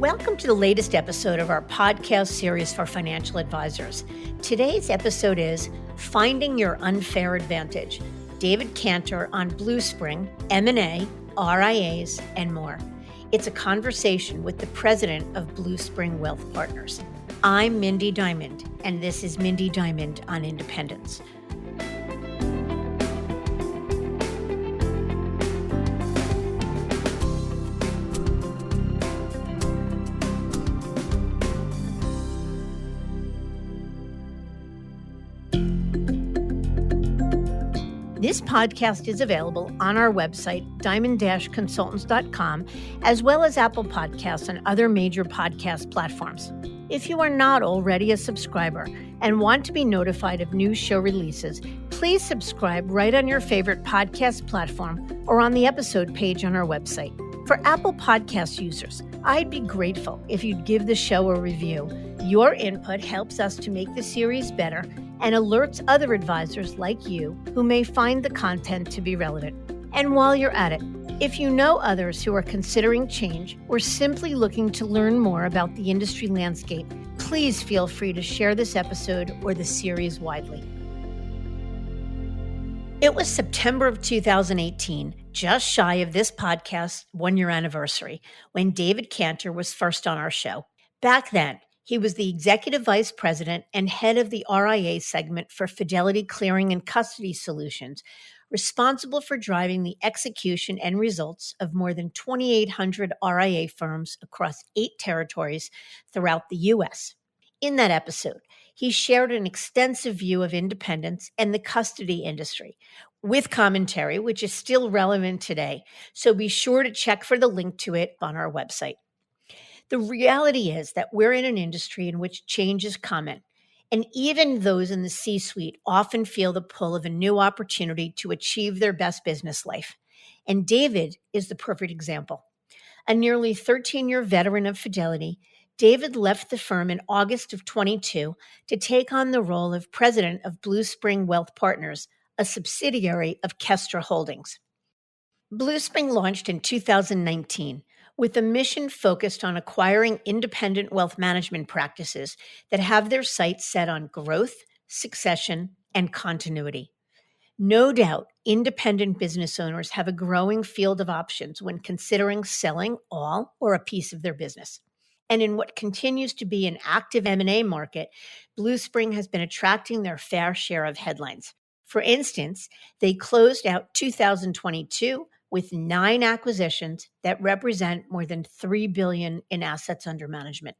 Welcome to the latest episode of our podcast series for financial advisors. Today's episode is Finding Your Unfair Advantage. David Canter on Bluespring, M&A, RIAs, and more. It's a conversation with the president of Bluespring Wealth Partners. I'm Mindy Diamond, and this is Mindy Diamond on Independence. This podcast is available on our website, diamond-consultants.com, as well as Apple Podcasts and other major podcast platforms. If you are not already a subscriber and want to be notified of new show releases, please subscribe right on your favorite podcast platform or on the episode page on our website. For Apple Podcast users, I'd be grateful if you'd give the show a review. Your input helps us to make the series better and alerts other advisors like you who may find the content to be relevant. And while you're at it, if you know others who are considering change or simply looking to learn more about the industry landscape, please feel free to share this episode or the series widely. It was September of 2018, just shy of this podcast's one-year anniversary, when David Canter was first on our show. Back then, he was the executive vice president and head of the RIA segment for Fidelity Clearing and Custody Solutions, responsible for driving the execution and results of more than 2,800 RIA firms across 8 territories throughout the U.S. In that episode, he shared an extensive view of independence and the custody industry, with commentary which is still relevant today, so be sure to check for the link to it on our website. The reality is that we're in an industry in which change is common, and even those in the C-suite often feel the pull of a new opportunity to achieve their best business life. And David is the perfect example. A nearly 13-year veteran of Fidelity, David left the firm in August of 22 to take on the role of president of Bluespring Wealth Partners, a subsidiary of Kestra Holdings. Bluespring launched in 2019 with a mission focused on acquiring independent wealth management practices that have their sights set on growth, succession, and continuity. No doubt, independent business owners have a growing field of options when considering selling all or a piece of their business. And in what continues to be an active M&A market, Bluespring has been attracting their fair share of headlines. For instance, they closed out 2022 with 9 acquisitions that represent more than $3 billion in assets under management.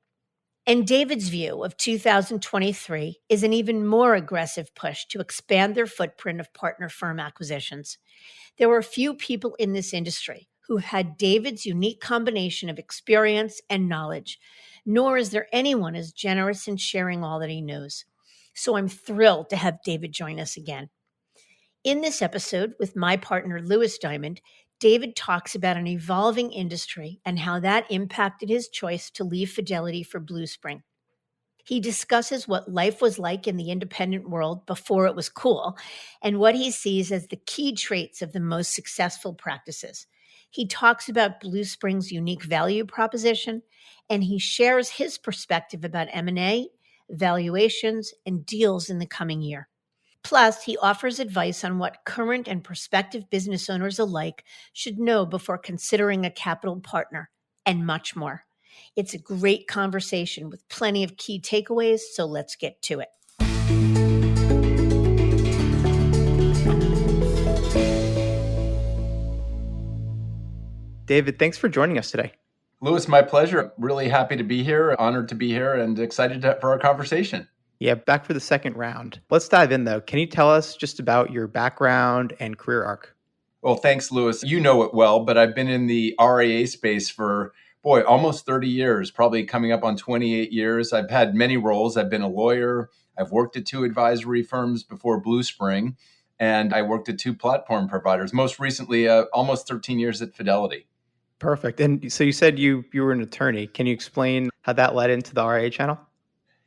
And David's view of 2023 is an even more aggressive push to expand their footprint of partner firm acquisitions. There were few people in this industry who had David's unique combination of experience and knowledge, nor is there anyone as generous in sharing all that he knows. So I'm thrilled to have David join us again. In this episode, with my partner, Louis Diamond, David talks about an evolving industry and how that impacted his choice to leave Fidelity for Bluespring. He discusses what life was like in the independent world before it was cool and what he sees as the key traits of the most successful practices. He talks about Bluespring's unique value proposition, and he shares his perspective about M&A, valuations, and deals in the coming year. Plus, he offers advice on what current and prospective business owners alike should know before considering a capital partner, and much more. It's a great conversation with plenty of key takeaways, so let's get to it. David, thanks for joining us today. Louis, my pleasure. Really happy to be here, honored to be here, and excited for our conversation. Yeah, back for the second round. Let's dive in, though. Can you tell us just about your background and career arc? Well, thanks, Louis. You know it well, but I've been in the RIA space for, almost 30 years, probably coming up on 28 years. I've had many roles. I've been a lawyer. I've worked at 2 advisory firms before Bluespring, and I worked at 2 platform providers, most recently almost 13 years at Fidelity. Perfect. And so you said you were an attorney. Can you explain how that led into the RIA channel?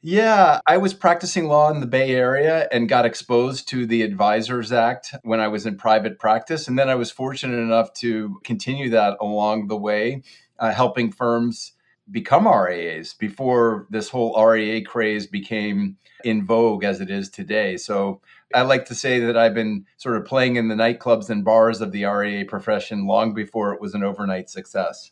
Yeah, I was practicing law in the Bay Area and got exposed to the Advisors Act when I was in private practice. And then I was fortunate enough to continue that along the way, helping firms become RIAs before this whole RIA craze became in vogue as it is today. So I like to say that I've been sort of playing in the nightclubs and bars of the RIA profession long before it was an overnight success.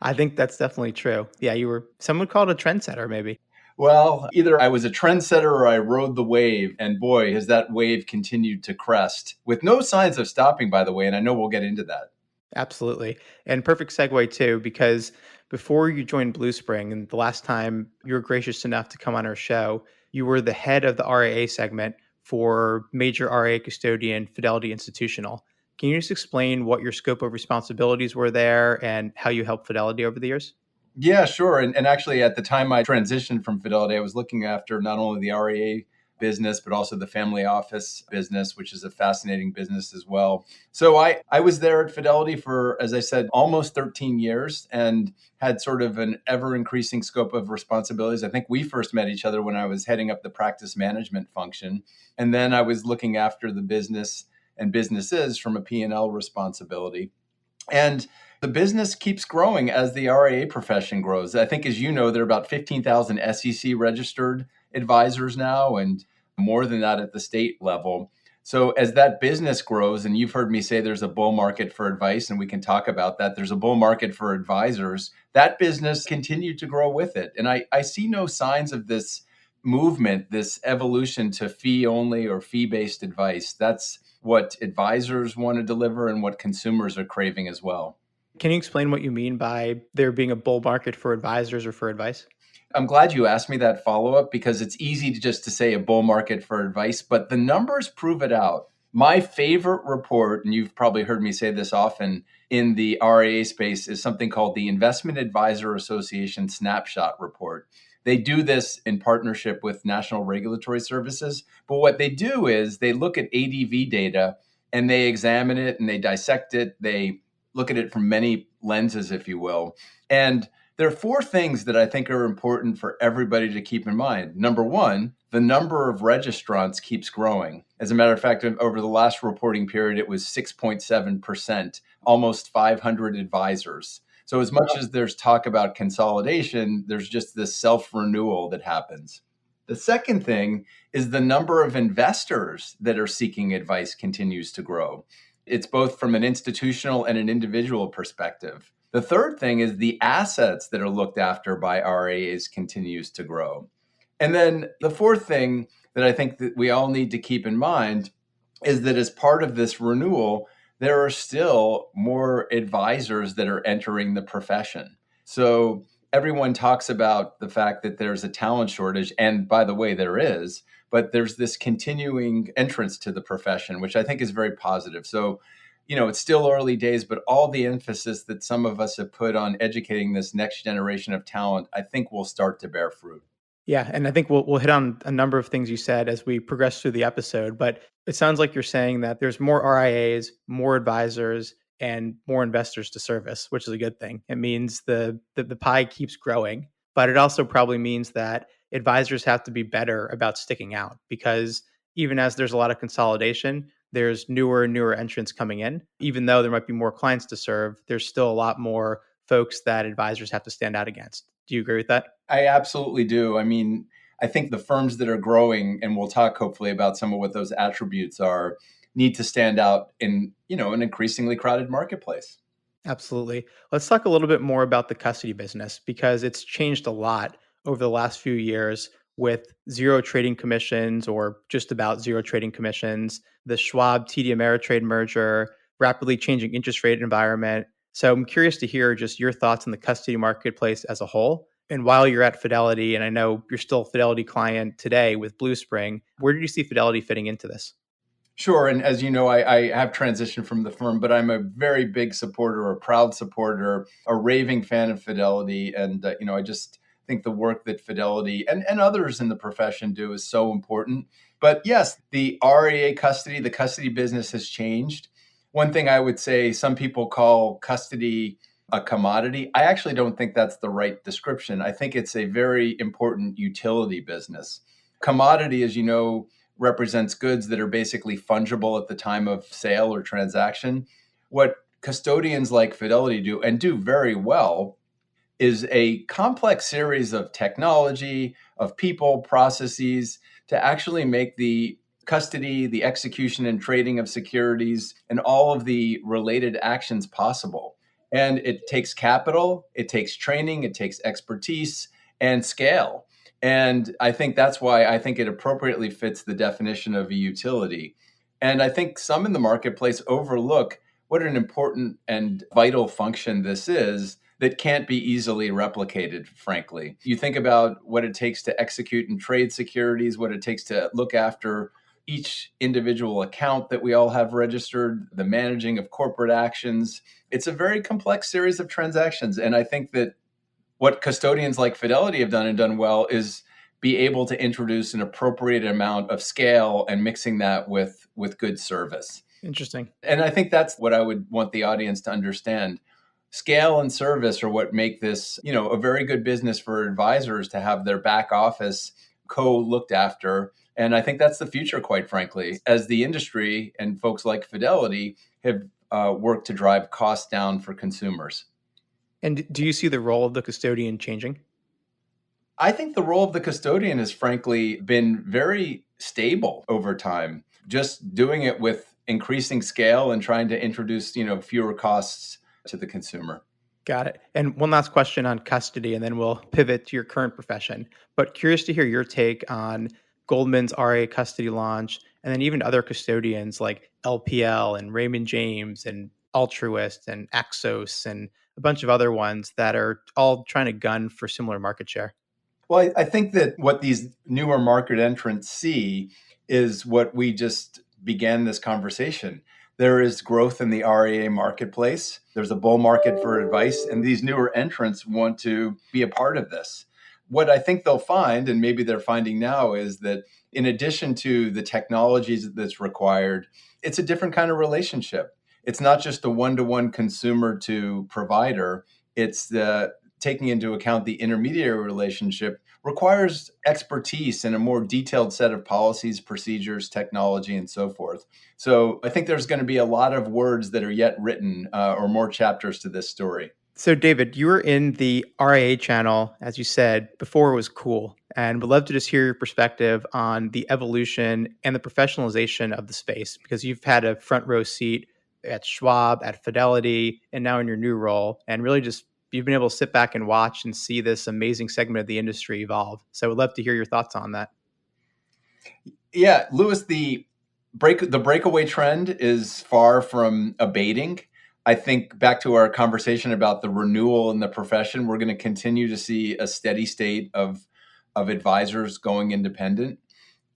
I think that's definitely true. Yeah, you were, some would call it a trendsetter, maybe. Well, either I was a trendsetter or I rode the wave. And boy, has that wave continued to crest with no signs of stopping, by the way. And I know we'll get into that. Absolutely. And perfect segue too, because before you joined Bluespring, and the last time you were gracious enough to come on our show, you were the head of the RIA segment for major RIA custodian Fidelity Institutional. Can you just explain what your scope of responsibilities were there and how you helped Fidelity over the years? Yeah, sure. And actually, at the time I transitioned from Fidelity, I was looking after not only the REA business, but also the family office business, which is a fascinating business as well. So I was there at Fidelity for, as I said, almost 13 years and had sort of an ever increasing scope of responsibilities. I think we first met each other when I was heading up the practice management function. And then I was looking after the business and businesses from a P&L responsibility. And the business keeps growing as the RIA profession grows. I think, as you know, there are about 15,000 SEC registered advisors now, and more than that at the state level. So as that business grows, and you've heard me say there's a bull market for advice, and we can talk about that. There's a bull market for advisors. That business continued to grow with it. And I see no signs of this movement, this evolution to fee only or fee based advice. That's what advisors want to deliver and what consumers are craving as well. Can you explain what you mean by there being a bull market for advisors or for advice? I'm glad you asked me that follow up because it's easy to just to say a bull market for advice, but the numbers prove it out. My favorite report, and you've probably heard me say this often in the RIA space, is something called the Investment Advisor Association Snapshot Report. They do this in partnership with National Regulatory Services. But what they do is they look at ADV data and they examine it and they dissect it. They look at it from many lenses, if you will. And there are four things that I think are important for everybody to keep in mind. Number one, the number of registrants keeps growing. As a matter of fact, over the last reporting period, it was 6.7%, almost 500 advisors. So as much as there's talk about consolidation, there's just this self-renewal that happens. The second thing is the number of investors that are seeking advice continues to grow. It's both from an institutional and an individual perspective. The third thing is the assets that are looked after by RIAs continues to grow. And then the fourth thing that I think that we all need to keep in mind is that as part of this renewal, there are still more advisors that are entering the profession. So everyone talks about the fact that there's a talent shortage. And by the way, there is, but there's this continuing entrance to the profession, which I think is very positive. So, it's still early days, but all the emphasis that some of us have put on educating this next generation of talent, I think will start to bear fruit. Yeah, and I think we'll hit on a number of things you said as we progress through the episode, but it sounds like you're saying that there's more RIAs, more advisors, and more investors to service, which is a good thing. It means the pie keeps growing, but it also probably means that advisors have to be better about sticking out because even as there's a lot of consolidation, there's newer and newer entrants coming in. Even though there might be more clients to serve, there's still a lot more folks that advisors have to stand out against. Do you agree with that? I absolutely do. I mean, I think the firms that are growing, and we'll talk hopefully about some of what those attributes are, need to stand out in, an increasingly crowded marketplace. Absolutely. Let's talk a little bit more about the custody business because it's changed a lot over the last few years with zero trading commissions or just about zero trading commissions, the Schwab TD Ameritrade merger, rapidly changing interest rate environment. So I'm curious to hear just your thoughts on the custody marketplace as a whole. And while you're at Fidelity, and I know you're still a Fidelity client today with Bluespring, where did you see Fidelity fitting into this? Sure. And as you know, I have transitioned from the firm, but I'm a very big supporter, a proud supporter, a raving fan of Fidelity. And, I just think the work that Fidelity and others in the profession do is so important. But yes, the REA custody, the custody business has changed. One thing I would say, some people call custody a commodity. I actually don't think that's the right description. I think it's a very important utility business. Commodity, as you know, represents goods that are basically fungible at the time of sale or transaction. What custodians like Fidelity do and do very well is a complex series of technology, of people, processes to actually make the custody, the execution and trading of securities, and all of the related actions possible. And it takes capital, it takes training, it takes expertise and scale. And I think that's why I think it appropriately fits the definition of a utility. And I think some in the marketplace overlook what an important and vital function this is that can't be easily replicated, frankly. You think about what it takes to execute and trade securities, what it takes to look after each individual account that we all have registered, the managing of corporate actions. It's a very complex series of transactions. And I think that what custodians like Fidelity have done and done well is be able to introduce an appropriate amount of scale and mixing that with good service. Interesting. And I think that's what I would want the audience to understand. Scale and service are what make this, a very good business for advisors to have their back office co-looked after. And I think that's the future, quite frankly, as the industry and folks like Fidelity have worked to drive costs down for consumers. And do you see the role of the custodian changing? I think the role of the custodian has frankly been very stable over time, just doing it with increasing scale and trying to introduce, fewer costs to the consumer. Got it. And one last question on custody, and then we'll pivot to your current profession. But curious to hear your take on Goldman's RIA custody launch, and then even other custodians like LPL and Raymond James and Altruist and Axos and a bunch of other ones that are all trying to gun for similar market share. Well, I think that what these newer market entrants see is what we just began this conversation. There is growth in the RIA marketplace. There's a bull market for advice, and these newer entrants want to be a part of this. What I think they'll find, and maybe they're finding now, is that in addition to the technologies that's required, it's a different kind of relationship. It's not just a one-to-one consumer to provider. It's the taking into account the intermediary relationship requires expertise and a more detailed set of policies, procedures, technology, and so forth. So I think there's going to be a lot of words that are yet written or more chapters to this story. So David, you were in the RIA channel, as you said, before it was cool, and would love to just hear your perspective on the evolution and the professionalization of the space, because you've had a front row seat at Schwab, at Fidelity, and now in your new role, and really just you've been able to sit back and watch and see this amazing segment of the industry evolve. So I would love to hear your thoughts on that. Yeah, Louis, the breakaway trend is far from abating. I think back to our conversation about the renewal in the profession, we're going to continue to see a steady state of advisors going independent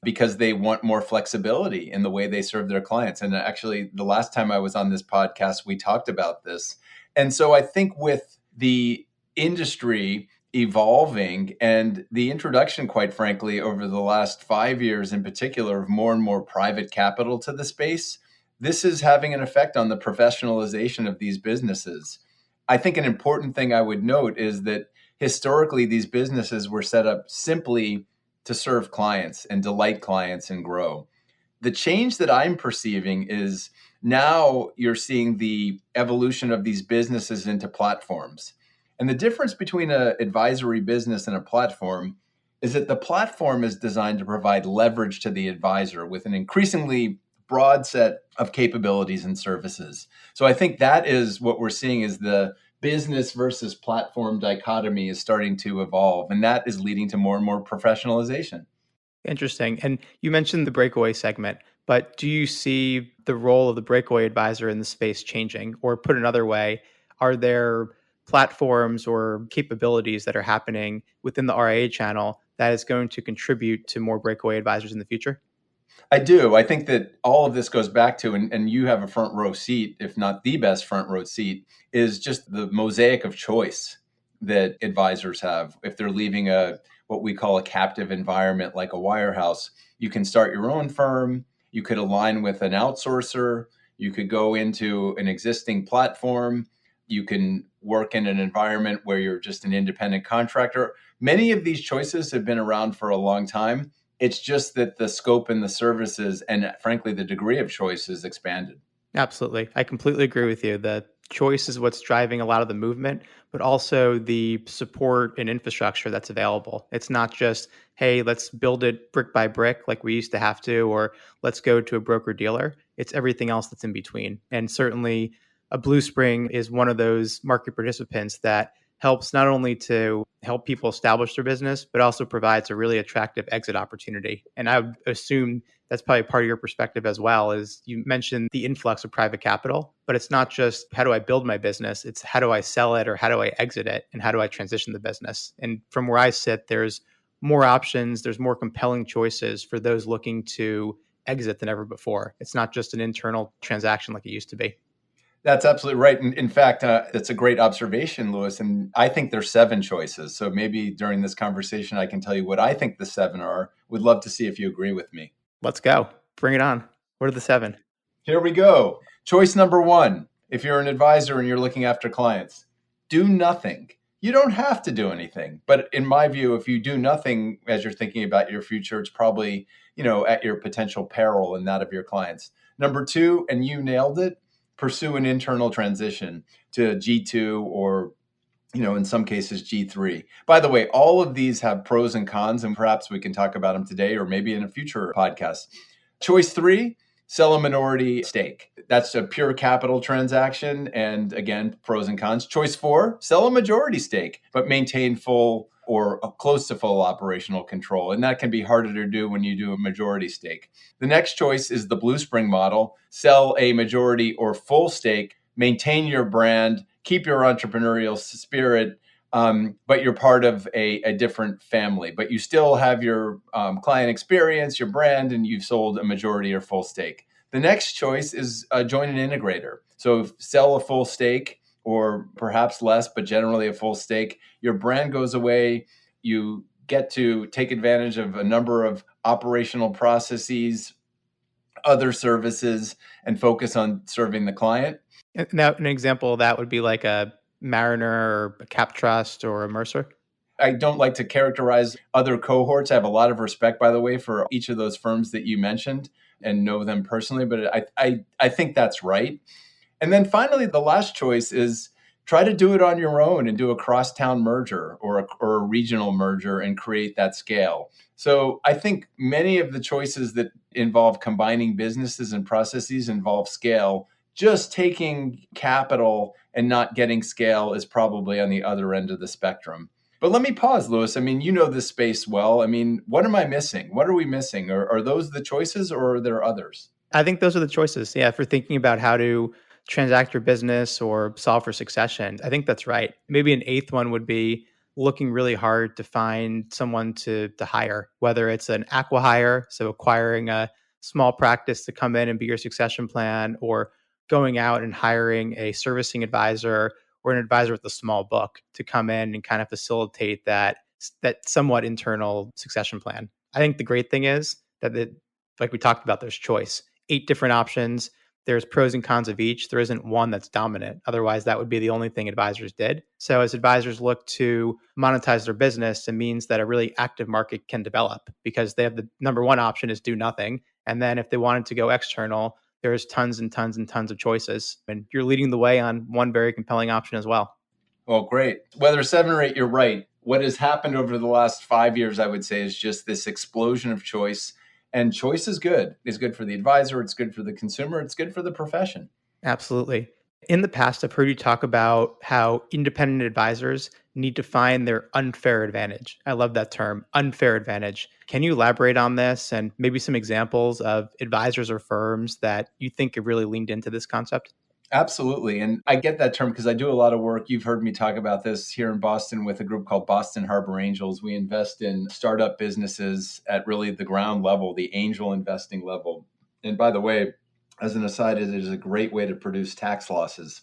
because they want more flexibility in the way they serve their clients. And actually, the last time I was on this podcast, we talked about this. And so I think with the industry evolving and the introduction, quite frankly, over the last 5 years in particular, of more and more private capital to the space, this is having an effect on the professionalization of these businesses. I think an important thing I would note is that historically, these businesses were set up simply to serve clients and delight clients and grow. The change that I'm perceiving is now you're seeing the evolution of these businesses into platforms. And the difference between an advisory business and a platform is that the platform is designed to provide leverage to the advisor with an increasingly broad set of capabilities and services. So I think that is what we're seeing is the business versus platform dichotomy is starting to evolve, and that is leading to more and more professionalization. Interesting. And you mentioned the breakaway segment, but do you see the role of the breakaway advisor in the space changing? Or put another way, are there platforms or capabilities that are happening within the RIA channel that is going to contribute to more breakaway advisors in the future? I do. I think that all of this goes back to, and you have a front row seat, if not the best front row seat, is just the mosaic of choice that advisors have. If they're leaving what we call a captive environment like a wirehouse, you can start your own firm, you could align with an outsourcer, you could go into an existing platform, you can work in an environment where you're just an independent contractor. Many of these choices have been around for a long time. It's just that the scope and the services and frankly, the degree of choice is expanded. Absolutely. I completely agree with you. The choice is what's driving a lot of the movement, but also the support and infrastructure that's available. It's not just, hey, let's build it brick by brick like we used to have to, or let's go to a broker dealer. It's everything else that's in between. And certainly a Bluespring is one of those market participants that helps not only to help people establish their business, but also provides a really attractive exit opportunity. And I would assume that's probably part of your perspective as well. Is you mentioned the influx of private capital, but it's not just how do I build my business, it's how do I sell it or how do I exit it and how do I transition the business. And from where I sit, there's more options, there's more compelling choices for those looking to exit than ever before. It's not just an internal transaction like it used to be. That's absolutely right. And in fact, that's a great observation, Lewis. And I think there's 7 choices. So maybe during this conversation, I can tell you what I think the 7 are. Would love to see if you agree with me. Let's go. Bring it on. What are the 7? Here we go. Choice number 1. If you're an advisor and you're looking after clients, do nothing. You don't have to do anything. But in my view, if you do nothing as you're thinking about your future, it's probably, at your potential peril and that of your clients. Number 2, and you nailed it, pursue an internal transition to G2 or, in some cases, G3. By the way, all of these have pros and cons, and perhaps we can talk about them today or maybe in a future podcast. Choice 3, sell a minority stake. That's a pure capital transaction. And again, pros and cons. Choice 4, sell a majority stake, but maintain full or close to full operational control. And that can be harder to do when you do a majority stake. The next choice is the Bluespring model. Sell a majority or full stake, maintain your brand, keep your entrepreneurial spirit, but you're part of a different family. But you still have your client experience, your brand, and you've sold a majority or full stake. The next choice is join an integrator. So sell a full stake, or perhaps less, but generally a full stake. Your brand goes away. You get to take advantage of a number of operational processes, other services, and focus on serving the client. Now, an example of that would be like a Mariner or a Cap Trust or a Mercer. I don't like to characterize other cohorts. I have a lot of respect, by the way, for each of those firms that you mentioned and know them personally, but I think that's right. And then finally, the last choice is try to do it on your own and do a crosstown merger or a regional merger and create that scale. So I think many of the choices that involve combining businesses and processes involve scale. Just taking capital and not getting scale is probably on the other end of the spectrum. But let me pause, Lewis. I mean, you know this space well. I mean, what am I missing? What are we missing? Are those the choices or are there others? I think those are the choices. Yeah, if you're thinking about how to transact your business or solve for succession, I think that's right. Maybe an 8th one would be looking really hard to find someone to hire, whether it's an acqui-hire, so acquiring a small practice to come in and be your succession plan, or going out and hiring a servicing advisor or an advisor with a small book to come in and kind of facilitate that somewhat internal succession plan. I think the great thing is that like we talked about, there's choice. 8 different options. There's pros and cons of each. There isn't one that's dominant. Otherwise, that would be the only thing advisors did. So as advisors look to monetize their business, it means that a really active market can develop because they have the number one option is do nothing. And then if they wanted to go external, there's tons and tons and tons of choices. And you're leading the way on one very compelling option as well. Well, great. Whether 7 or 8, you're right. What has happened over the last 5 years, I would say, is just this explosion of choice. And choice is good. It's good for the advisor. It's good for the consumer. It's good for the profession. Absolutely. In the past, I've heard you talk about how independent advisors need to find their unfair advantage. I love that term, unfair advantage. Can you elaborate on this and maybe some examples of advisors or firms that you think have really leaned into this concept? Absolutely. And I get that term because I do a lot of work. You've heard me talk about this here in Boston with a group called Boston Harbor Angels. We invest in startup businesses at really the ground level, the angel investing level. And by the way, as an aside, it is a great way to produce tax losses.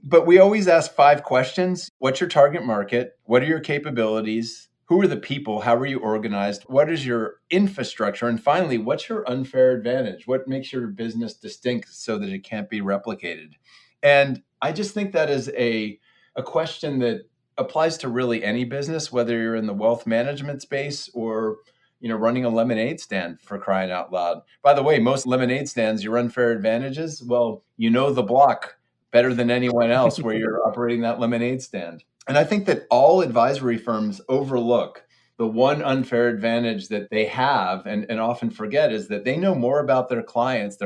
But we always ask 5 questions. What's your target market? What are your capabilities? Who are the people? How are you organized? What is your infrastructure? And finally, what's your unfair advantage? What makes your business distinct so that it can't be replicated? And I just think that is a question that applies to really any business, whether you're in the wealth management space or running a lemonade stand, for crying out loud. By the way, most lemonade stands, your unfair advantages, well, the block better than anyone else where you're operating that lemonade stand. And I think that all advisory firms overlook the one unfair advantage that they have and often forget is that they know more about their clients'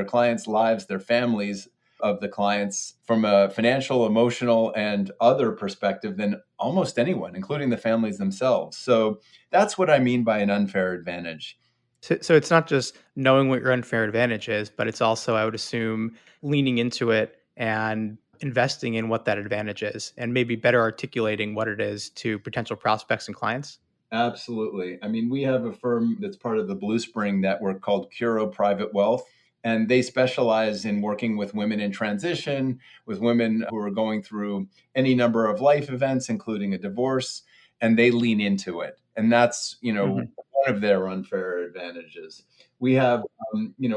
lives, their families of the clients from a financial, emotional, and other perspective than almost anyone, including the families themselves. So that's what I mean by an unfair advantage. So it's not just knowing what your unfair advantage is, but it's also, I would assume, leaning into it and investing in what that advantage is and maybe better articulating what it is to potential prospects and clients. Absolutely. I mean, we have a firm that's part of the Bluespring network called Curo Private Wealth, and they specialize in working with women in transition, with women who are going through any number of life events, including a divorce, and they lean into it. And that's, Hmm. one of their unfair advantages. We have,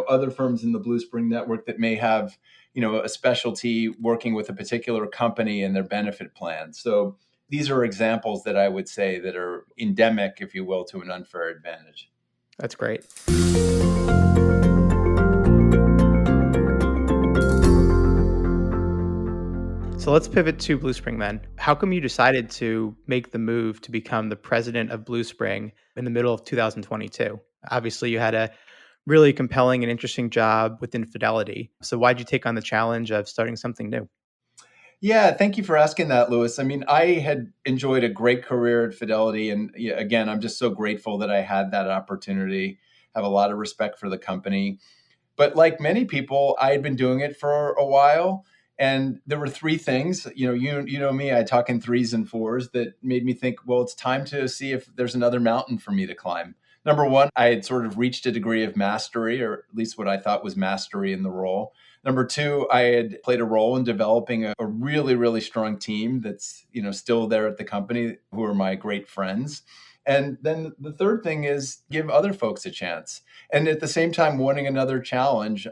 other firms in the Bluespring network that may have, a specialty working with a particular company and their benefit plan. So these are examples that I would say that are endemic, if you will, to an unfair advantage. That's great. So let's pivot to Bluespring then. How come you decided to make the move to become the president of Bluespring in the middle of 2022? Obviously, you had a really compelling and interesting job within Fidelity. So why'd you take on the challenge of starting something new? Yeah, thank you for asking that, Lewis. I mean, I had enjoyed a great career at Fidelity. And yeah, again, I'm just so grateful that I had that opportunity. Have a lot of respect for the company. But like many people, I had been doing it for a while. And there were three things, you know me, I talk in threes and fours that made me think, well, it's time to see if there's another mountain for me to climb. Number one, I had sort of reached a degree of mastery, or at least what I thought was mastery in the role. Number two, I had played a role in developing a really, really strong team that's, still there at the company who are my great friends. And then the third thing is give other folks a chance. And at the same time, wanting another challenge,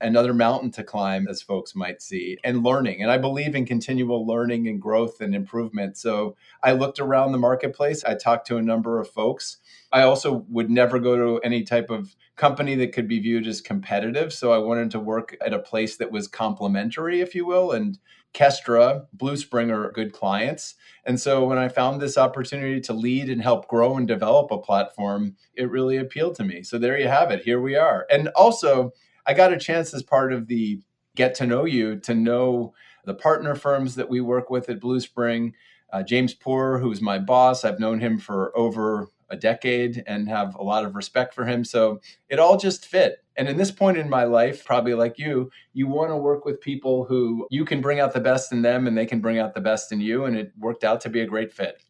another mountain to climb, as folks might see, and learning. And I believe in continual learning and growth and improvement. So I looked around the marketplace. I talked to a number of folks. I also would never go to any type of company that could be viewed as competitive. So I wanted to work at a place that was complementary, if you will. And Kestra, Bluespring are good clients. And so when I found this opportunity to lead and help grow and develop a platform, it really appealed to me. So there you have it. Here we are. And also, I got a chance as part of the get to know you to know the partner firms that we work with at Bluespring. James Poor, who's my boss, I've known him for over a decade and have a lot of respect for him. So it all just fit. And in this point in my life, probably like you want to work with people who you can bring out the best in them and they can bring out the best in you. And it worked out to be a great fit.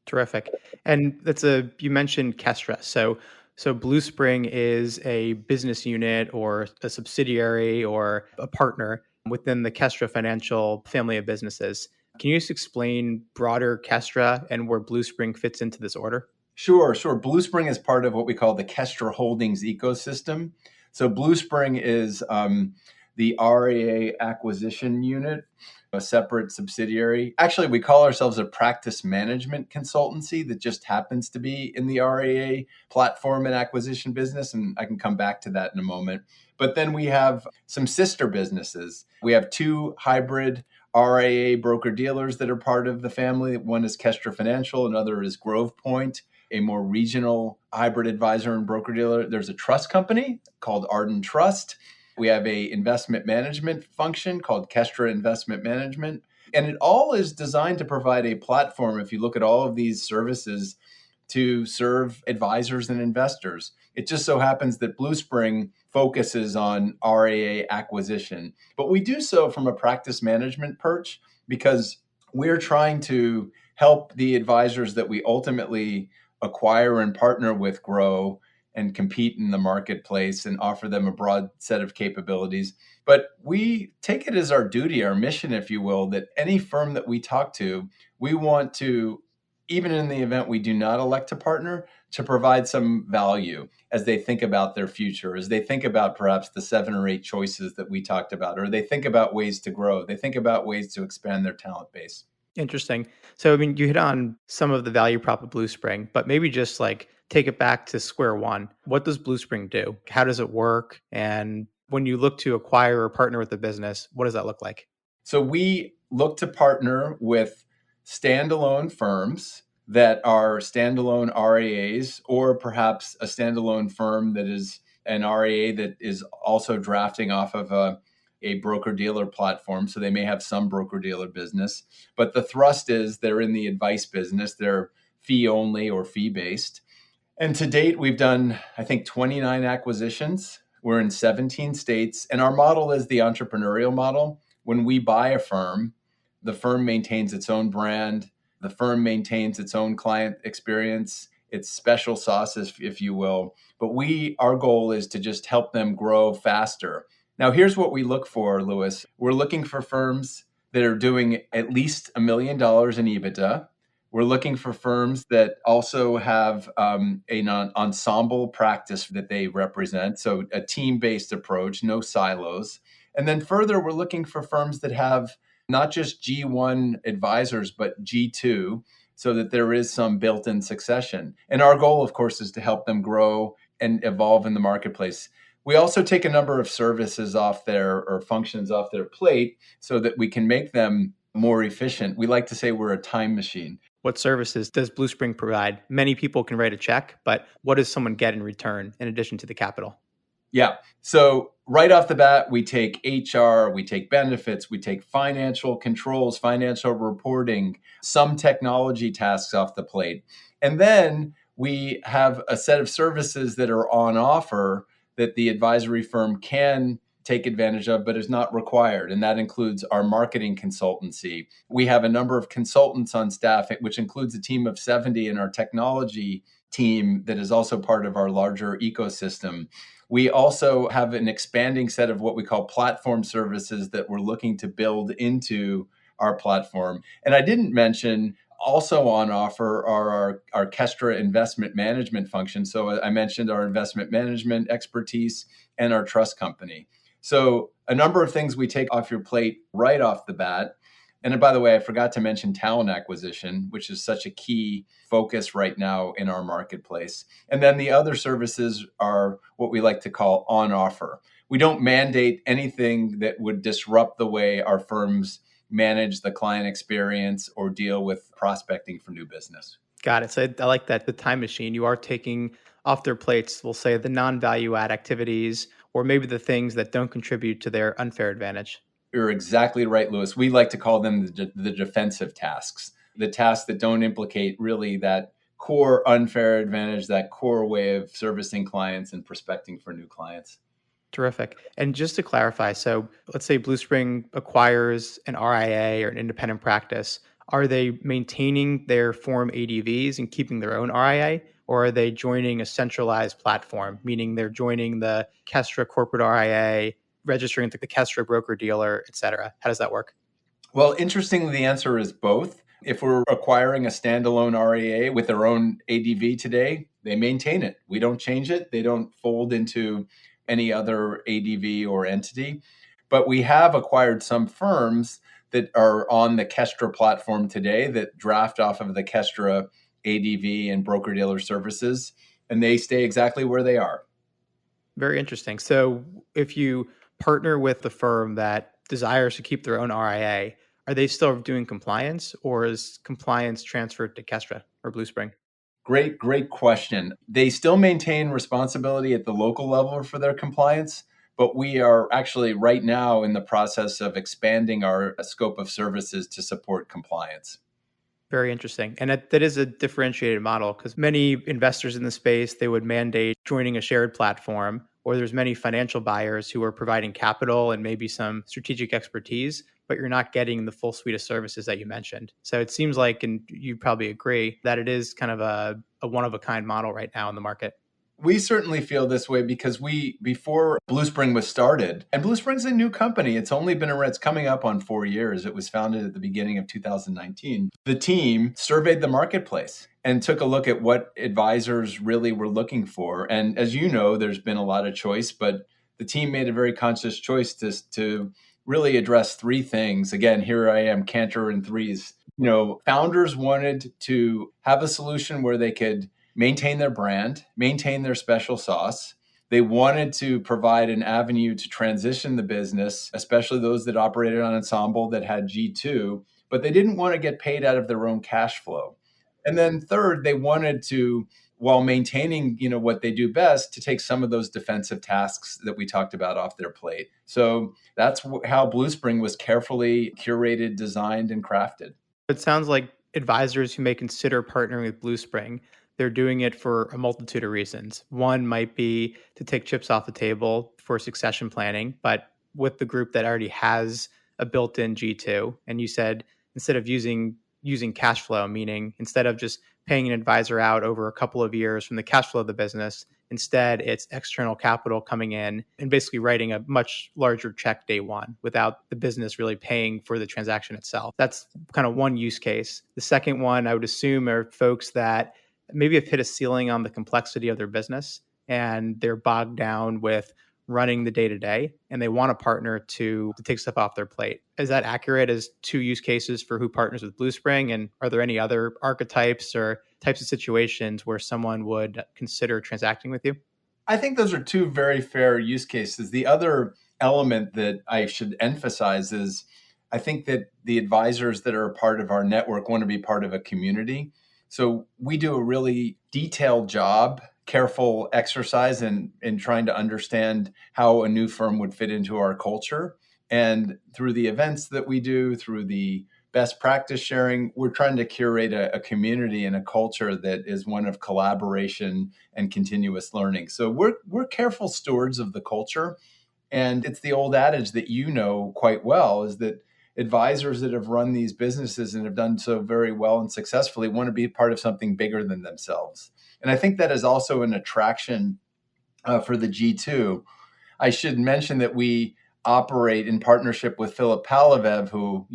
Terrific. And you mentioned Kestra. So Bluespring is a business unit or a subsidiary or a partner within the Kestra financial family of businesses. Can you just explain broader Kestra and where Bluespring fits into this order? Sure, sure. Bluespring is part of what we call the Kestra Holdings ecosystem. So Bluespring is the RIA acquisition unit, a separate subsidiary. Actually, we call ourselves a practice management consultancy that just happens to be in the RIA platform and acquisition business. And I can come back to that in a moment. But then we have some sister businesses. We have two hybrid RIA broker dealers that are part of the family. One is Kestra Financial, another is Grove Point, a more regional hybrid advisor and broker dealer. There's a trust company called Arden Trust. We have a investment management function called Kestra Investment Management. And it all is designed to provide a platform, if you look at all of these services, to serve advisors and investors. It just so happens that Bluespring focuses on RIA acquisition, but we do so from a practice management perch because we're trying to help the advisors that we ultimately acquire and partner with grow and compete in the marketplace and offer them a broad set of capabilities. But we take it as our duty, our mission, if you will, that any firm that we talk to, we want to, even in the event we do not elect to partner, to provide some value as they think about their future, as they think about perhaps the 7 or 8 choices that we talked about, or they think about ways to grow, they think about ways to expand their talent base. Interesting. So, I mean, you hit on some of the value prop of Bluespring, but maybe just like take it back to square one. What does Bluespring do? How does it work? And when you look to acquire or partner with a business, what does that look like? So we look to partner with standalone firms that are standalone RIAs, or perhaps a standalone firm that is an RIA that is also drafting off of a broker-dealer platform. So they may have some broker-dealer business. But the thrust is they're in the advice business. They're fee-only or fee-based. And to date, we've done, I think, 29 acquisitions. We're in 17 states. And our model is the entrepreneurial model. When we buy a firm, the firm maintains its own brand. The firm maintains its own client experience, its special sauces, if you will. But our goal is to just help them grow faster. Now, here's what we look for, Louis. We're looking for firms that are doing at least $1 million in EBITDA. We're looking for firms that also have an ensemble practice that they represent, so a team-based approach, no silos. And then further, we're looking for firms that have not just G1 advisors, but G2, so that there is some built-in succession. And our goal, of course, is to help them grow and evolve in the marketplace. We also take a number of services off or functions off their plate so that we can make them more efficient. We like to say we're a time machine. What services does Bluespring provide? Many people can write a check, but what does someone get in return in addition to the capital? Yeah. So right off the bat, we take HR, we take benefits, we take financial controls, financial reporting, some technology tasks off the plate. And then we have a set of services that are on offer that the advisory firm can take advantage of, but is not required. And that includes our marketing consultancy. We have a number of consultants on staff, which includes a team of 70 in our technology team that is also part of our larger ecosystem. We also have an expanding set of what we call platform services that we're looking to build into our platform. And I didn't mention also on offer are our Kestra investment management function. So I mentioned our investment management expertise and our trust company. So a number of things we take off your plate right off the bat. And by the way, I forgot to mention talent acquisition, which is such a key focus right now in our marketplace. And then the other services are what we like to call on offer. We don't mandate anything that would disrupt the way our firms manage the client experience or deal with prospecting for new business. Got it. So I like that. The time machine, you are taking off their plates, we'll say the non-value add activities, or maybe the things that don't contribute to their unfair advantage. You're exactly right, Louis. We like to call them the defensive tasks, the tasks that don't implicate really that core unfair advantage, that core way of servicing clients and prospecting for new clients. Terrific. And just to clarify, so let's say Bluespring acquires an RIA or an independent practice. Are they maintaining their form ADVs and keeping their own RIA, or are they joining a centralized platform, meaning they're joining the Kestra corporate RIA, registering the Kestra broker-dealer, et cetera? How does that work? Well, interestingly, the answer is both. If we're acquiring a standalone RIA with their own ADV today, they maintain it. We don't change it. They don't fold into any other ADV or entity. But we have acquired some firms that are on the Kestra platform today that draft off of the Kestra ADV and broker-dealer services, and they stay exactly where they are. Very interesting. So if you partner with the firm that desires to keep their own RIA, are they still doing compliance, or is compliance transferred to Kestra or Bluespring? Great question. They still maintain responsibility at the local level for their compliance, but we are actually right now in the process of expanding our scope of services to support compliance. Very interesting. And that is a differentiated model, because many investors in the space, they would mandate joining a shared platform, or there's many financial buyers who are providing capital and maybe some strategic expertise, but you're not getting the full suite of services that you mentioned. So it seems like, and you probably agree, that it is kind of a one-of-a-kind model right now in the market. We certainly feel this way because before Bluespring was started, and Bluespring's a new company. It's coming up on 4 years. It was founded at the beginning of 2019. The team surveyed the marketplace and took a look at what advisors really were looking for. And as you know, there's been a lot of choice, but the team made a very conscious choice to really address three things. Again, here I am, Canter in threes. Founders wanted to have a solution where they could maintain their brand, maintain their special sauce. They wanted to provide an avenue to transition the business, especially those that operated on Ensemble that had G2, but they didn't want to get paid out of their own cash flow. And then third, they wanted to, while maintaining, what they do best, to take some of those defensive tasks that we talked about off their plate. So that's how Bluespring was carefully curated, designed, and crafted. It sounds like advisors who may consider partnering with Bluespring, they're doing it for a multitude of reasons. One might be to take chips off the table for succession planning, but with the group that already has a built-in G2, and you said instead of using cash flow, meaning instead of just paying an advisor out over a couple of years from the cash flow of the business, instead it's external capital coming in and basically writing a much larger check day one without the business really paying for the transaction itself. That's kind of one use case. The second one, I would assume, are folks that maybe have hit a ceiling on the complexity of their business and they're bogged down with running the day-to-day and they want a partner to take stuff off their plate. Is that accurate as two use cases for who partners with Bluespring? And are there any other archetypes or types of situations where someone would consider transacting with you? I think those are two very fair use cases. The other element that I should emphasize is I think that the advisors that are a part of our network want to be part of a community. So we do a really detailed job, careful exercise in trying to understand how a new firm would fit into our culture. And through the events that we do, through the best practice sharing, we're trying to curate a community and a culture that is one of collaboration and continuous learning. So we're careful stewards of the culture. And it's the old adage that you know quite well, is that advisors that have run these businesses and have done so very well and successfully want to be part of something bigger than themselves. And I think that is also an attraction for the G2. I should mention that we operate in partnership with Philip Palavev, who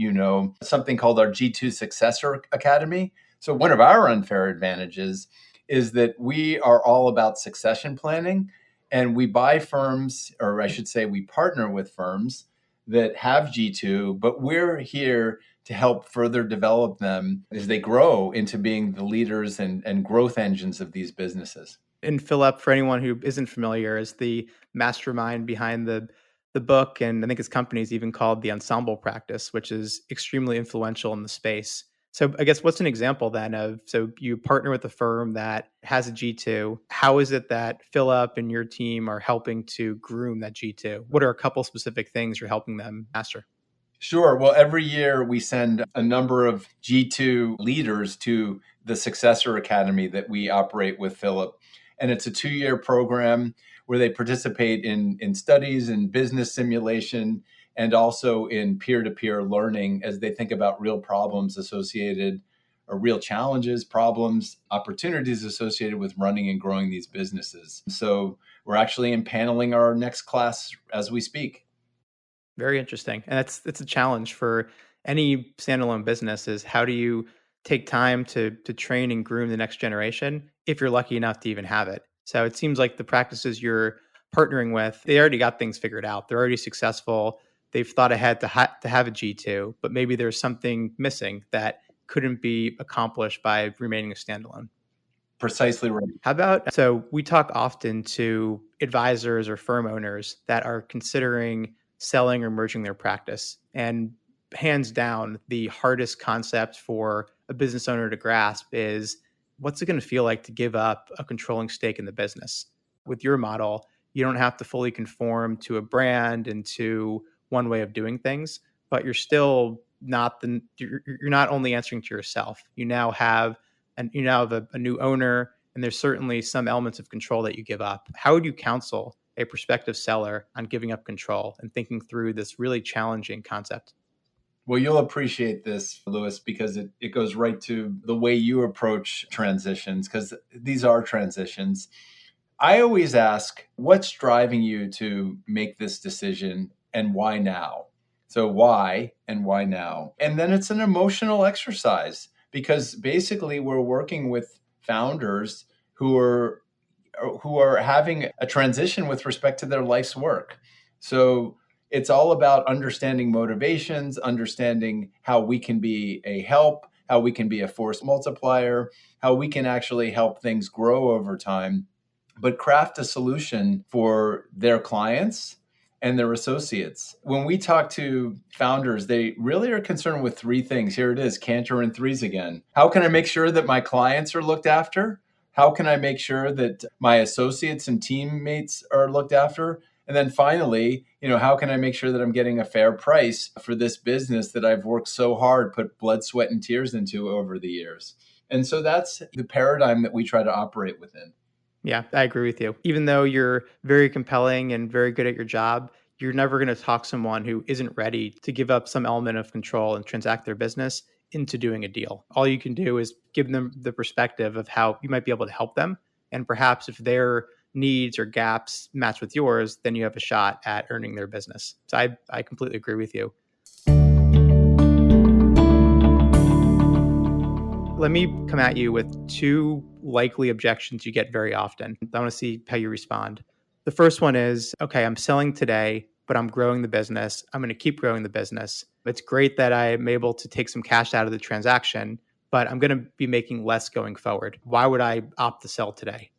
something called our G2 Successor Academy. So one of our unfair advantages is that we are all about succession planning, and we buy firms, or I should say we partner with firms that have G2, but we're here to help further develop them as they grow into being the leaders and growth engines of these businesses. And Philip, for anyone who isn't familiar, is the mastermind behind the book, and I think his company is even called the Ensemble Practice, which is extremely influential in the space. So I guess what's an example then of, so you partner with a firm that has a G2. How is it that Philip and your team are helping to groom that G2? What are a couple specific things you're helping them master? Sure. Well, every year we send a number of G2 leaders to the Successor Academy that we operate with Philip. And it's a 2-year program where they participate in studies and business simulation and also in peer-to-peer learning as they think about real problems associated, or real challenges, problems, opportunities associated with running and growing these businesses. So we're actually impaneling our next class as we speak. Very interesting. And it's a challenge for any standalone business, is how do you take time to train and groom the next generation if you're lucky enough to even have it. So it seems like the practices you're partnering with, they already got things figured out. They're already successful. They've thought ahead to have a G2, but maybe there's something missing that couldn't be accomplished by remaining a standalone. Precisely right. How about, so we talk often to advisors or firm owners that are considering selling or merging their practice. And hands down, the hardest concept for a business owner to grasp is, what's it going to feel like to give up a controlling stake in the business? With your model, you don't have to fully conform to a brand and to one way of doing things, but you're still not you're not only answering to yourself. You now have a new owner, and there's certainly some elements of control that you give up. How would you counsel a prospective seller on giving up control and thinking through this really challenging concept? Well, you'll appreciate this, Louis, because it goes right to the way you approach transitions, because these are transitions. I always ask, what's driving you to make this decision and why now? So why and why now? And then it's an emotional exercise, because basically we're working with founders who are having a transition with respect to their life's work. So it's all about understanding motivations, understanding how we can be a help, how we can be a force multiplier, how we can actually help things grow over time. but craft a solution for their clients and their associates. When we talk to founders, they really are concerned with three things. Here it is, Canter in threes again. How can I make sure that my clients are looked after? How can I make sure that my associates and teammates are looked after? And then finally, how can I make sure that I'm getting a fair price for this business that I've worked so hard, put blood, sweat, and tears into over the years? And so that's the paradigm that we try to operate within. Yeah, I agree with you. Even though you're very compelling and very good at your job, you're never going to talk someone who isn't ready to give up some element of control and transact their business into doing a deal. All you can do is give them the perspective of how you might be able to help them. And perhaps if their needs or gaps match with yours, then you have a shot at earning their business. So I completely agree with you. Let me come at you with two likely objections you get very often. I want to see how you respond. The first one is, okay, I'm selling today, but I'm growing the business. I'm going to keep growing the business. It's great that I'm able to take some cash out of the transaction, but I'm going to be making less going forward. Why would I opt to sell today?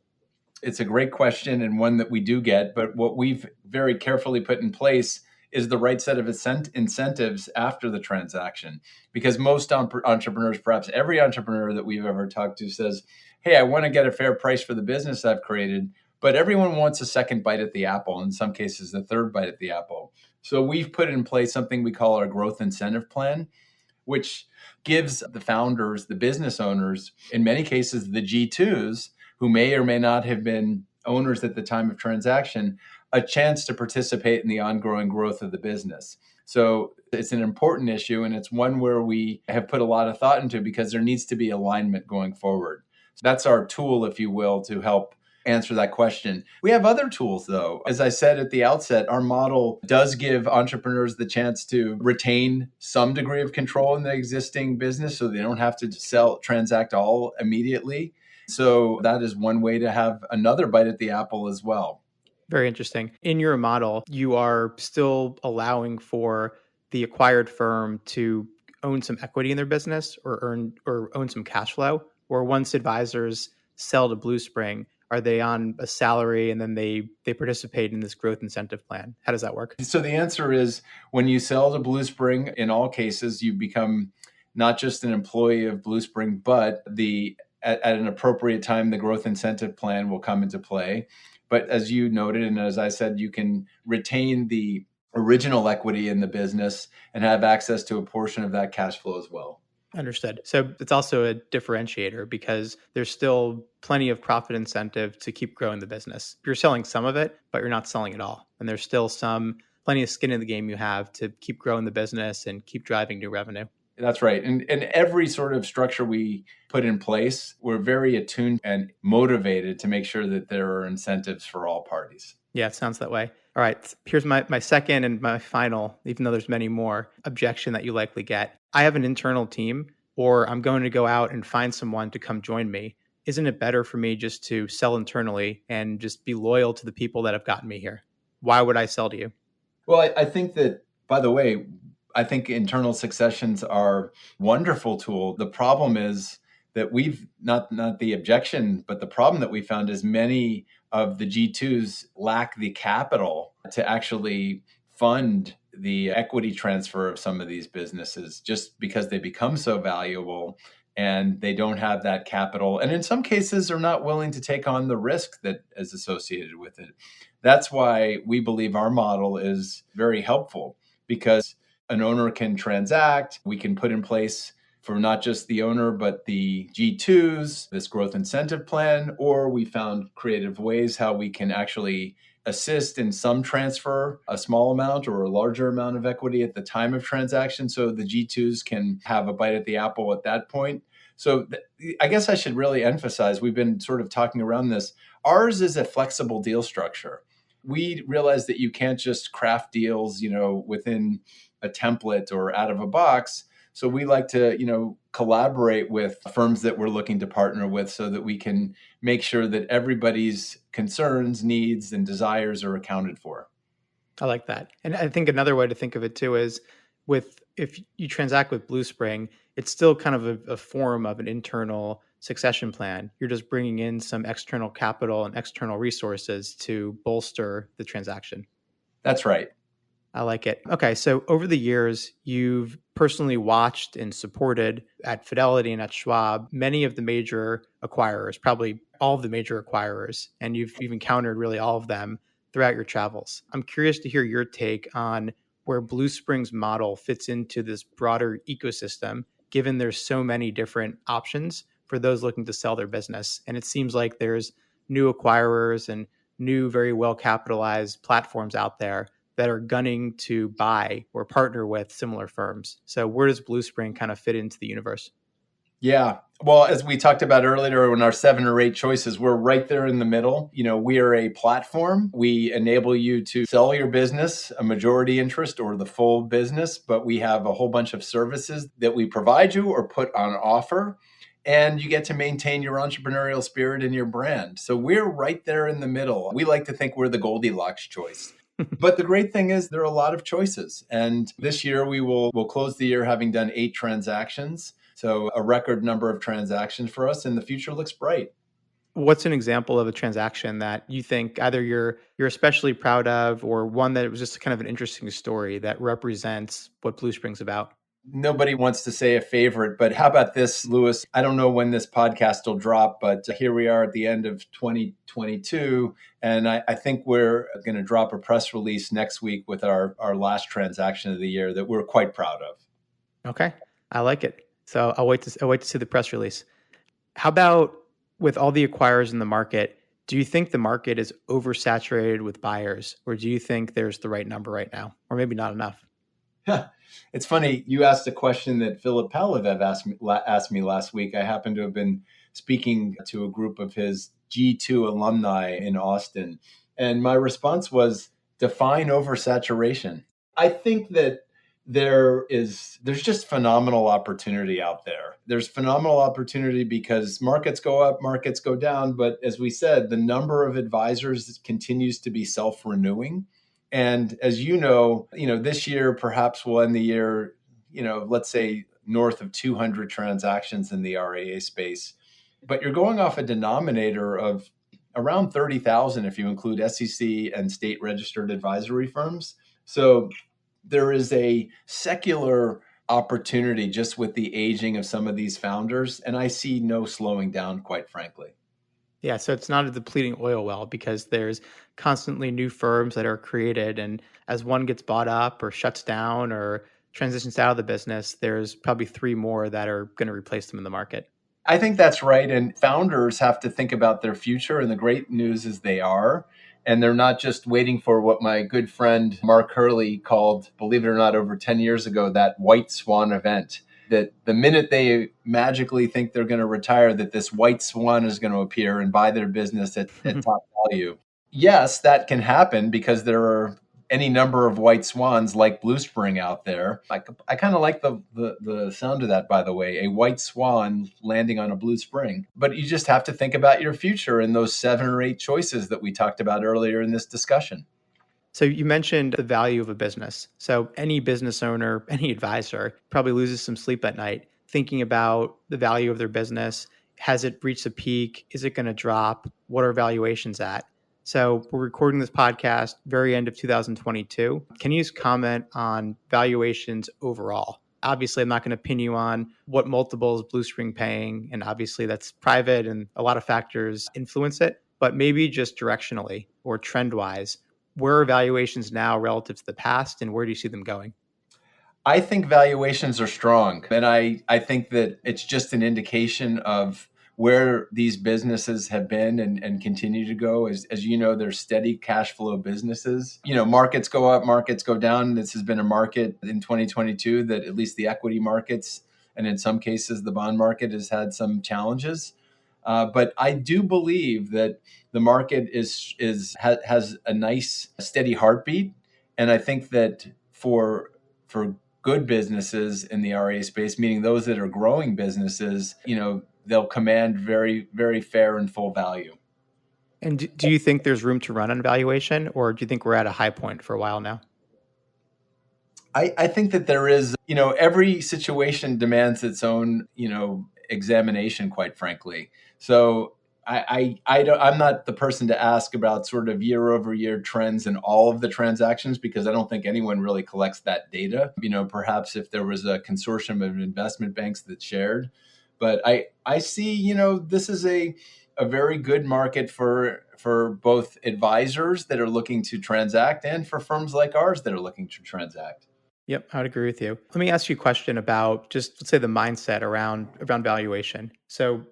It's a great question and one that we do get, but what we've very carefully put in place is the right set of incentives after the transaction. Because most entrepreneurs, perhaps every entrepreneur that we've ever talked to says, hey, I want to get a fair price for the business I've created, but everyone wants a second bite at the apple, in some cases, the third bite at the apple. So we've put in place something we call our growth incentive plan, which gives the founders, the business owners, in many cases, the G2s, who may or may not have been owners at the time of transaction, a chance to participate in the ongoing growth of the business. So it's an important issue, and it's one where we have put a lot of thought into because there needs to be alignment going forward. So that's our tool, if you will, to help answer that question. We have other tools, though. As I said at the outset, our model does give entrepreneurs the chance to retain some degree of control in the existing business so they don't have to transact all immediately. So that is one way to have another bite at the apple as well. Very interesting. In your model, you are still allowing for the acquired firm to own some equity in their business or own some cash flow. Or once advisors sell to Bluespring, are they on a salary and then they participate in this growth incentive plan? How does that work? So the answer is when you sell to Bluespring, in all cases, you become not just an employee of Bluespring, but at an appropriate time, the growth incentive plan will come into play. But as you noted, and as I said, you can retain the original equity in the business and have access to a portion of that cash flow as well. Understood. So it's also a differentiator because there's still plenty of profit incentive to keep growing the business. You're selling some of it, but you're not selling it all. And there's still plenty of skin in the game you have to keep growing the business and keep driving new revenue. That's right. And every sort of structure we put in place, we're very attuned and motivated to make sure that there are incentives for all parties. Yeah, it sounds that way. All right, here's my second and my final, even though there's many more, objection that you likely get. I have an internal team, or I'm going to go out and find someone to come join me. Isn't it better for me just to sell internally and just be loyal to the people that have gotten me here? Why would I sell to you? Well, I think that, by the way, I think internal successions are a wonderful tool. The problem is that we've not the objection, but the problem that we found is many of the G2s lack the capital to actually fund the equity transfer of some of these businesses just because they become so valuable and they don't have that capital. And in some cases, are not willing to take on the risk that is associated with it. That's why we believe our model is very helpful because an owner can transact. We can put in place for not just the owner, but the G2s, this growth incentive plan, or we found creative ways how we can actually assist in some transfer, a small amount or a larger amount of equity at the time of transaction. So the G2s can have a bite at the apple at that point. So I guess I should really emphasize, we've been sort of talking around this. Ours is a flexible deal structure. We realize that you can't just craft deals, within a template or out of a box. So we like to, collaborate with firms that we're looking to partner with so that we can make sure that everybody's concerns, needs, and desires are accounted for. I like that. And I think another way to think of it too is with if you transact with Bluespring, it's still kind of a form of an internal succession plan. You're just bringing in some external capital and external resources to bolster the transaction. That's right. I like it. Okay, so over the years, you've personally watched and supported at Fidelity and at Schwab many of the major acquirers, probably all of the major acquirers, and you've encountered really all of them throughout your travels. I'm curious to hear your take on where Bluespring's model fits into this broader ecosystem, given there's so many different options for those looking to sell their business. And it seems like there's new acquirers and new, very well capitalized platforms out there that are gunning to buy or partner with similar firms. So where does Bluespring kind of fit into the universe? Yeah. Well, as we talked about earlier in our 7 or 8 choices, we're right there in the middle. We are a platform. We enable you to sell your business, a majority interest or the full business, but we have a whole bunch of services that we provide you or put on offer. And you get to maintain your entrepreneurial spirit and your brand. So we're right there in the middle. We like to think we're the Goldilocks choice. But the great thing is there are a lot of choices. And this year we'll close the year having done 8 transactions. So a record number of transactions for us, and the future looks bright. What's an example of a transaction that you think either you're especially proud of, or one that was just kind of an interesting story that represents what Bluespring's about? Nobody wants to say a favorite, but how about this, Louis? I don't know when this podcast will drop, but here we are at the end of 2022. And I think we're going to drop a press release next week with our last transaction of the year that we're quite proud of. Okay, I like it. So I'll wait to see the press release. How about with all the acquirers in the market, do you think the market is oversaturated with buyers, or do you think there's the right number right now, or maybe not enough? It's funny, you asked a question that Philip Palivev asked me last week. I happened to have been speaking to a group of his G2 alumni in Austin. And my response was, define oversaturation. I think that there's just phenomenal opportunity out there. There's phenomenal opportunity because markets go up, markets go down. But as we said, the number of advisors continues to be self-renewing. And as you know, this year perhaps we'll end the year, let's say north of 200 transactions in the RIA space. But you're going off a denominator of around 30,000 if you include SEC and state registered advisory firms. So there is a secular opportunity just with the aging of some of these founders. And I see no slowing down, quite frankly. Yeah, so it's not a depleting oil well because there's constantly new firms that are created. And as one gets bought up or shuts down or transitions out of the business, there's probably 3 more that are going to replace them in the market. I think that's right. And founders have to think about their future. And the great news is they are. And they're not just waiting for what my good friend Mark Hurley called, believe it or not, over 10 years ago, that white swan event. That the minute they magically think they're going to retire, that this white swan is going to appear and buy their business at top value. Yes, that can happen because there are any number of white swans like Bluespring out there. I kind of like the sound of that, by the way, a white swan landing on a Bluespring. But you just have to think about your future in those 7 or 8 choices that we talked about earlier in this discussion. So you mentioned the value of a business. So any business owner, any advisor probably loses some sleep at night thinking about the value of their business. Has it reached a peak? Is it going to drop? What are valuations at? So we're recording this podcast very end of 2022. Can you just comment on valuations overall? Obviously, I'm not going to pin you on what multiples Bluespring paying, and obviously that's private and a lot of factors influence it, but maybe just directionally or trend-wise, where are valuations now relative to the past, and where do you see them going? I think valuations are strong. And I think that it's just an indication of where these businesses have been and continue to go. As you know, they're steady cash flow businesses. Markets go up, markets go down. This has been a market in 2022 that at least the equity markets and in some cases the bond market has had some challenges. But I do believe that the market has a nice steady heartbeat, and I think that for good businesses in the RIA space, meaning those that are growing businesses, they'll command very, very fair and full value. And do you think there's room to run on valuation, or do you think we're at a high point for a while now? I think that there is, every situation demands its own, examination, quite frankly. So I'm not the person to ask about sort of year over year trends in all of the transactions, because I don't think anyone really collects that data. Perhaps if there was a consortium of investment banks that shared, but I see, this is a very good market for both advisors that are looking to transact and for firms like ours that are looking to transact. Yep, I would agree with you. Let me ask you a question about just, let's say, the mindset around valuation. So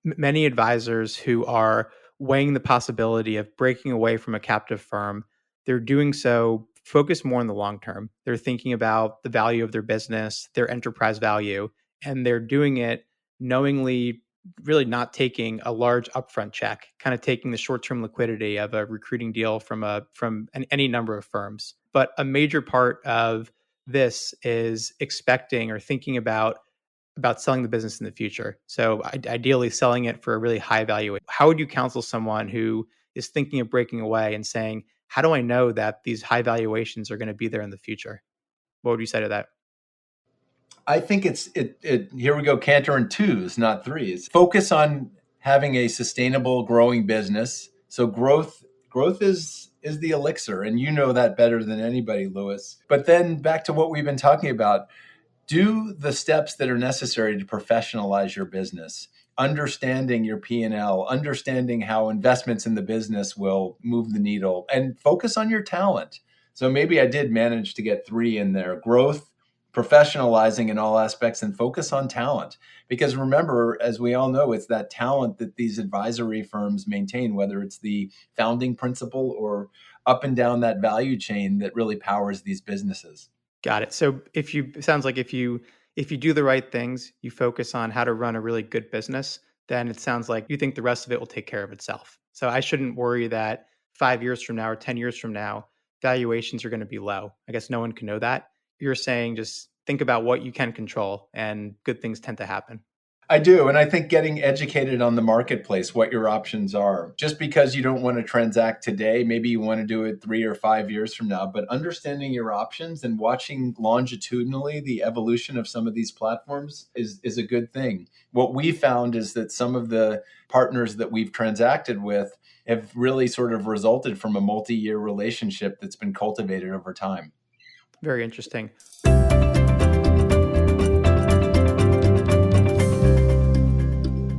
many advisors who are weighing the possibility of breaking away from a captive firm, they're doing so focused more on the long term. They're thinking about the value of their business, their enterprise value, and they're doing it knowingly, really not taking a large upfront check, kind of taking the short-term liquidity of a recruiting deal from any number of firms. But a major part of this is expecting or thinking about selling the business in the future. So ideally selling it for a really high value. How would you counsel someone who is thinking of breaking away and saying, how do I know that these high valuations are going to be there in the future? What would you say to that? I think here we go, Canter in twos, not threes. Focus on having a sustainable, growing business. So growth is the elixir, and you know that better than anybody, Louis. But then back to what we've been talking about, do the steps that are necessary to professionalize your business, understanding your P&L, understanding how investments in the business will move the needle, and focus on your talent. So maybe I did manage to get three in there: growth, professionalizing in all aspects, and focus on talent. Because remember, as we all know, it's that talent that these advisory firms maintain, whether it's the founding principal or up and down that value chain, that really powers these businesses. Got it. So it sounds like if you do the right things, you focus on how to run a really good business, then it sounds like you think the rest of it will take care of itself. So I shouldn't worry that 5 years from now or 10 years from now, valuations are going to be low. I guess no one can know that. You're saying just think about what you can control and good things tend to happen. I do. And I think getting educated on the marketplace, what your options are. Just because you don't want to transact today, maybe you want to do it 3 or 5 years from now, but understanding your options and watching longitudinally the evolution of some of these platforms is a good thing. What we found is that some of the partners that we've transacted with have really sort of resulted from a multi-year relationship that's been cultivated over time. Very interesting.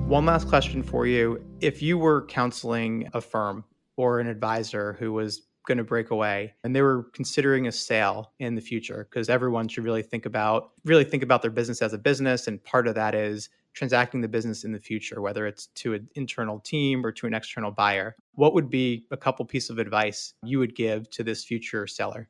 One last question for you. If you were counseling a firm or an advisor who was going to break away and they were considering a sale in the future, because everyone should really think about their business as a business, and part of that is transacting the business in the future, whether it's to an internal team or to an external buyer. What would be a couple pieces of advice you would give to this future seller?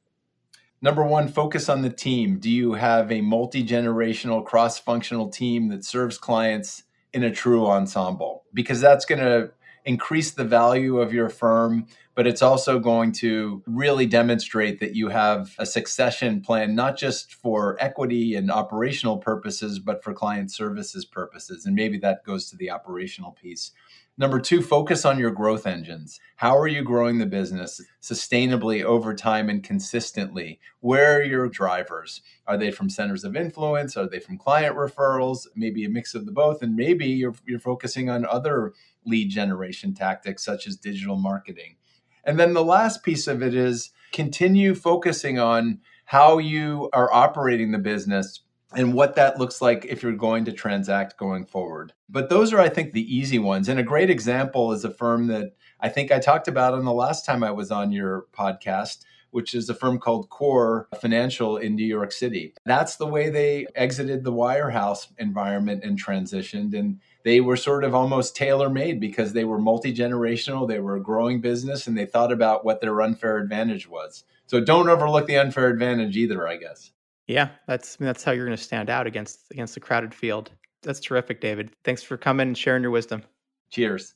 Number one, focus on the team. Do you have a multi-generational, cross-functional team that serves clients in a true ensemble? Because that's going to increase the value of your firm, but it's also going to really demonstrate that you have a succession plan, not just for equity and operational purposes, but for client services purposes. And maybe that goes to the operational piece. Number two, focus on your growth engines. How are you growing the business sustainably over time and consistently? Where are your drivers? Are they from centers of influence? Are they from client referrals? Maybe a mix of the both. And maybe you're focusing on other lead generation tactics such as digital marketing. And then the last piece of it is continue focusing on how you are operating the business and what that looks like if you're going to transact going forward. But those are, I think, the easy ones. And a great example is a firm that I think I talked about on the last time I was on your podcast, which is a firm called Core Financial in New York City. That's the way they exited the wirehouse environment and transitioned. And they were sort of almost tailor-made because they were multi-generational, they were a growing business, and they thought about what their unfair advantage was. So don't overlook the unfair advantage either, I guess. Yeah, that's how you're going to stand out against the crowded field. That's terrific, David. Thanks for coming and sharing your wisdom. Cheers.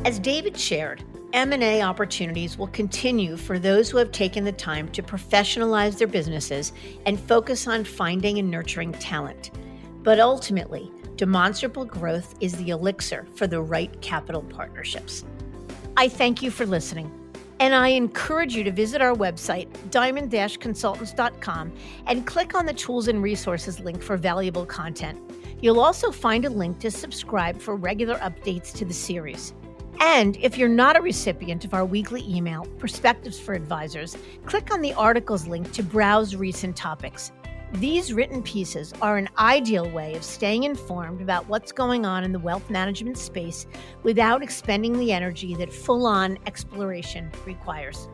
As David shared, M&A opportunities will continue for those who have taken the time to professionalize their businesses and focus on finding and nurturing talent. But ultimately, demonstrable growth is the elixir for the right capital partnerships. I thank you for listening. And I encourage you to visit our website, diamond-consultants.com, and click on the Tools and Resources link for valuable content. You'll also find a link to subscribe for regular updates to the series. And if you're not a recipient of our weekly email, Perspectives for Advisors, click on the articles link to browse recent topics. These written pieces are an ideal way of staying informed about what's going on in the wealth management space without expending the energy that full-on exploration requires.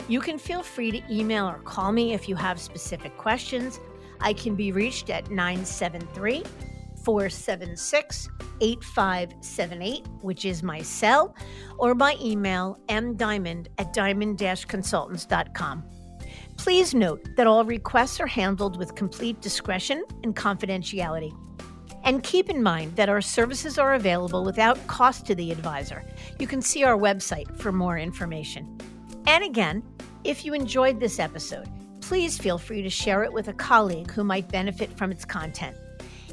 You can feel free to email or call me if you have specific questions. I can be reached at 973-476-8578, which is my cell, or by email mdiamond@diamond-consultants.com. Please note that all requests are handled with complete discretion and confidentiality. And keep in mind that our services are available without cost to the advisor. You can see our website for more information. And again, if you enjoyed this episode, please feel free to share it with a colleague who might benefit from its content.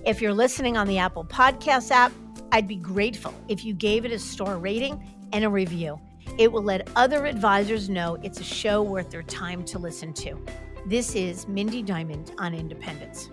If you're listening on the Apple Podcasts app, I'd be grateful if you gave it a star rating and a review. It will let other advisors know it's a show worth their time to listen to. This is Mindy Diamond on Independence.